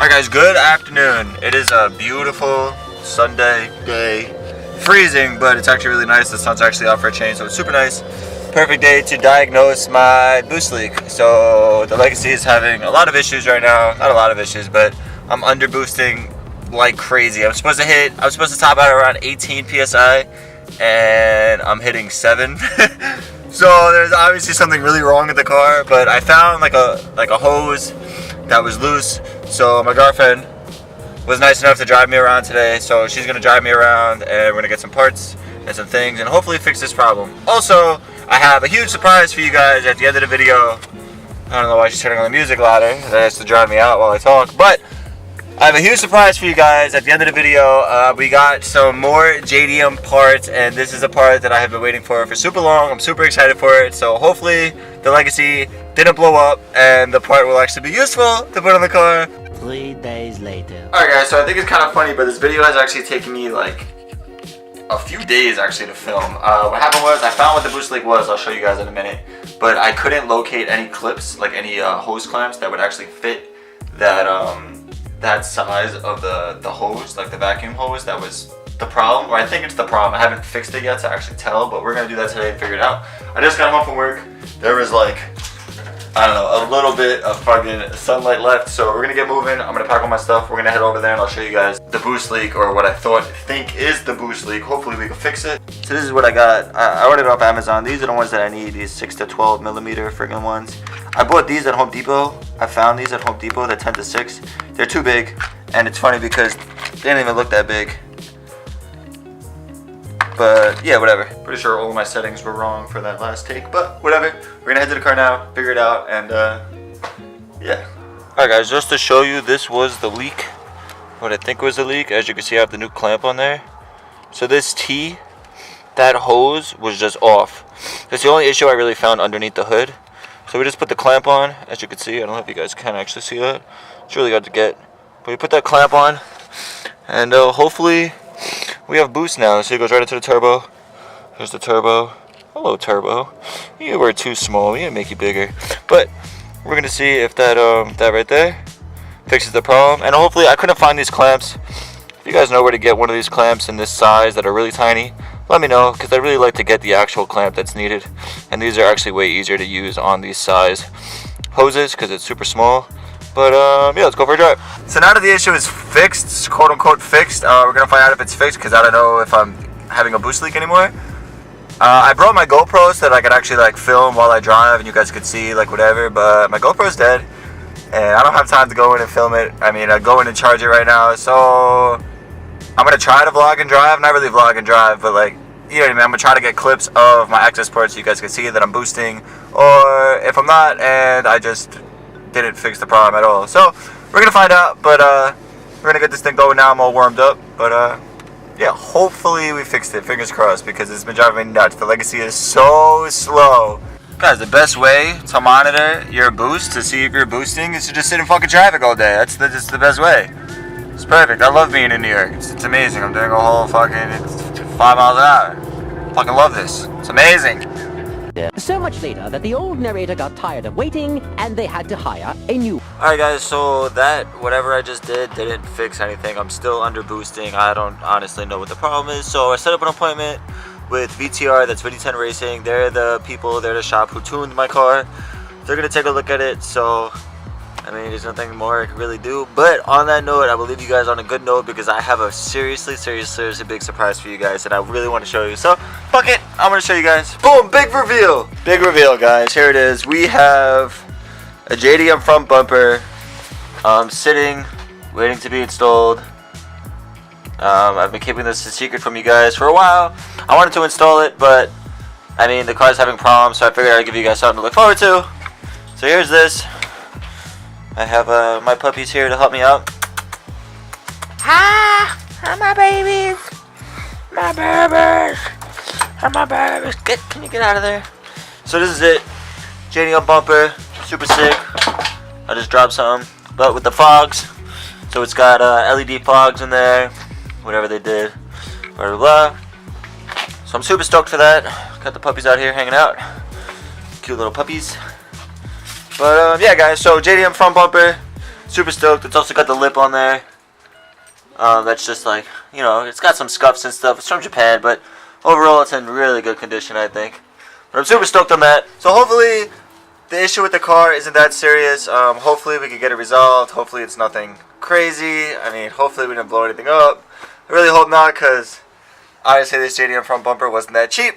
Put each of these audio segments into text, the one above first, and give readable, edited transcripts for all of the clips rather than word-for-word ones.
Alright guys, good afternoon. It is a beautiful Sunday day. Freezing, but it's actually really nice. The sun's actually out for a change, so it's super nice. Perfect day to diagnose my boost leak. So the Legacy is having a lot of issues right now. Not a lot of issues, but I'm under boosting like crazy. I was supposed to top out around 18 PSI, and I'm hitting 7. So there's obviously something really wrong with the car, but I found like a hose that was loose. So my girlfriend was nice enough to drive me around today, so she's gonna drive me around and we're gonna get some parts and some things and hopefully fix this problem. Also, I have a huge surprise for you guys at the end of the video. I don't know why she's turning on the music louder. That has to drive me out while I talk, but I have a huge surprise for you guys at the end of the video. We got some more JDM parts, and this is a part that I have been waiting for super long. I'm super excited for it, so hopefully the Legacy didn't blow up and the part will actually be useful to put on the car. 3 days later. Alright guys, so I think it's kind of funny, but this video has actually taken me like a few days actually to film. What happened was I found what the boost leak was. I'll show you guys in a minute, but I couldn't locate any clips, like any hose clamps that would actually fit that that size of the hose, like the vacuum hose. That was the problem, or I think it's the problem. I haven't fixed it yet to actually tell, but we're gonna do that today and figure it out. I just got home from work. There was like, I don't know, a little bit of fucking sunlight left, so we're gonna get moving. I'm gonna pack all my stuff. We're gonna head over there and I'll show you guys the boost leak, or what I think is the boost leak. Hopefully we can fix it. So this is what I got. I ordered it off Amazon. These are the ones that I need, these 6 to 12 millimeter friggin' ones. I bought these at Home Depot. I found these at Home Depot, they're 10 to 6. They're too big, and it's funny because they didn't even look that big. But yeah, whatever. Pretty sure all of my settings were wrong for that last take, but whatever. We're gonna head to the car now, figure it out, and yeah. Alright guys, just to show you, this was the leak. What I think was the leak. As you can see, I have the new clamp on there. So this T, that hose was just off. That's the only issue I really found underneath the hood. So we just put the clamp on, as you can see. I don't know if you guys can actually see that. It's really hard to get. But we put that clamp on, and hopefully we have boost now. So it goes right into the turbo. Here's the turbo. Hello, turbo. You were too small. We didn't make you bigger. But we're gonna see if that that right there fixes the problem. And hopefully, I couldn't find these clamps. If you guys know where to get one of these clamps in this size that are really tiny, let me know, because I really like to get the actual clamp that's needed. And these are actually way easier to use on these size hoses because it's super small. But yeah, let's go for a drive. So now that the issue is fixed, quote unquote fixed, we're gonna find out if it's fixed, because I don't know if I'm having a boost leak anymore. I brought my GoPro so that I could actually like film while I drive and you guys could see like whatever, but my GoPro's dead and I don't have time to go in and film it. I mean, I go in and charge it right now, so I'm gonna try to vlog and drive. Not really vlog and drive, but like, you know what I mean. I'm gonna try to get clips of my access ports so you guys can see that I'm boosting, or if I'm not and I just didn't fix the problem at all. So we're gonna find out, but we're gonna get this thing going now. I'm all warmed up, but yeah, hopefully we fixed it. Fingers crossed, because it's been driving me nuts. The Legacy is so slow. Guys, the best way to monitor your boost, to see if you're boosting, is to just sit in fucking traffic all day. That's the best way. It's perfect. I love being in New York. It's amazing. I'm doing a whole fucking 5 miles an hour. Fucking love this. It's amazing. So much later that the old narrator got tired of waiting and they had to hire a new. Alright guys, so that whatever I just did didn't fix anything. I'm still under boosting. I don't honestly know what the problem is. So I set up an appointment with VTR, that's Video 10 Racing. They're the people, they're the shop who tuned my car. They're gonna take a look at it. So I mean, there's nothing more I can really do. But on that note, I will leave you guys on a good note, because I have a seriously big surprise for you guys that I really want to show you. So, fuck it, I'm going to show you guys. Boom, big reveal. Big reveal, guys. Here it is. We have a JDM front bumper, sitting, waiting to be installed. I've been keeping this a secret from you guys for a while. I wanted to install it, but I mean the car's having problems, so I figured I'd give you guys something to look forward to. So here's this. I have my puppies here to help me out. Hi, my babies, my babies, my babies. Can you get out of there? So this is it. JDM bumper, super sick. I just dropped some, but with the fogs. So it's got LED fogs in there, whatever they did, blah blah blah. So I'm super stoked for that. Got the puppies out here hanging out, cute little puppies. But yeah, guys. So JDM front bumper, super stoked. It's also got the lip on there. That's just like, you know, it's got some scuffs and stuff. It's from Japan, but overall it's in really good condition, I think. But I'm super stoked on that. So hopefully the issue with the car isn't that serious. Hopefully we can get it resolved. Hopefully it's nothing crazy. I mean, hopefully we didn't blow anything up. I really hope not, because honestly this JDM front bumper wasn't that cheap.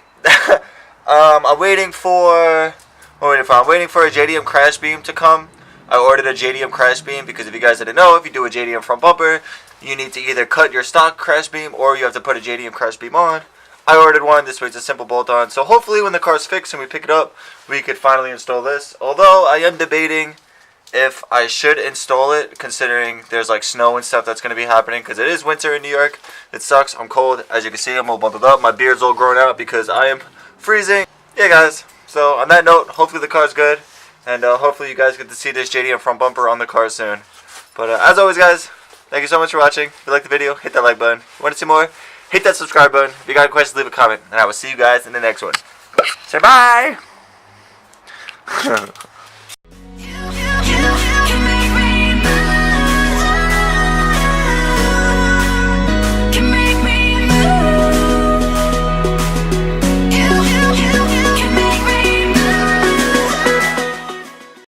I'm waiting for a JDM crash beam to come. I ordered a JDM crash beam because if you guys didn't know, if you do a JDM front bumper, you need to either cut your stock crash beam or you have to put a JDM crash beam on. I ordered one. This way it's a simple bolt-on. So hopefully when the car's fixed and we pick it up, we could finally install this. Although I am debating if I should install it, considering there's like snow and stuff that's going to be happening, because it is winter in New York. It sucks. I'm cold. As you can see, I'm all bundled up. My beard's all grown out because I am freezing. Yeah, guys. So on that note, hopefully the car's good. And hopefully you guys get to see this JDM front bumper on the car soon. But as always, guys, thank you so much for watching. If you liked the video, hit that like button. If you want to see more, hit that subscribe button. If you got any questions, leave a comment. And I will see you guys in the next one. Say bye!